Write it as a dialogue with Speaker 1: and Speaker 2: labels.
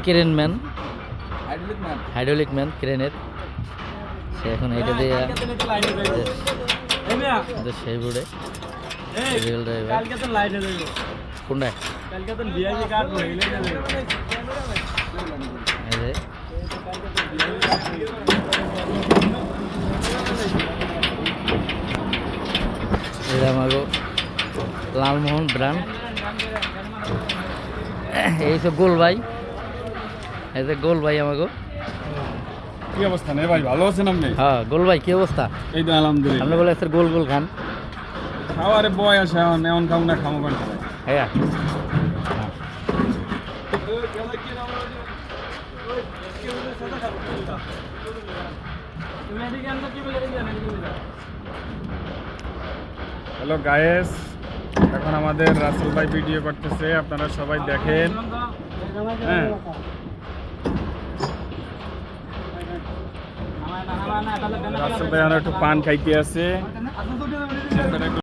Speaker 1: Crane man, hydraulic man ক্রেনের, সে এখন এটা দিয়ে সেই বোর্ডে রেল ড্রাইভার কোনটায় এটা আমাগো লালমোহন ব্র্যান্ড। এই সব গোল ভাই, এই যে গোল ভাই আমাগো।
Speaker 2: কি অবস্থা নেই ভাই, ভালো আছেন আপনি?
Speaker 1: হ্যাঁ গোল ভাই, কি অবস্থা?
Speaker 2: এই তো আলহামদুলিল্লাহ।
Speaker 1: আপনি বলে গোল গোল খান।
Speaker 2: খাওয়ারে বয় আসে এমন খাও না, খামো কেন?
Speaker 1: হ্যাঁ
Speaker 2: হ্যালো গায়েস, এখন আমাদের রাসেল ভাই ভিডিও করতেছে, আপনারা সবাই দেখেন। হ্যাঁ রাসেল ভাই একটু পান খাইতে আছে।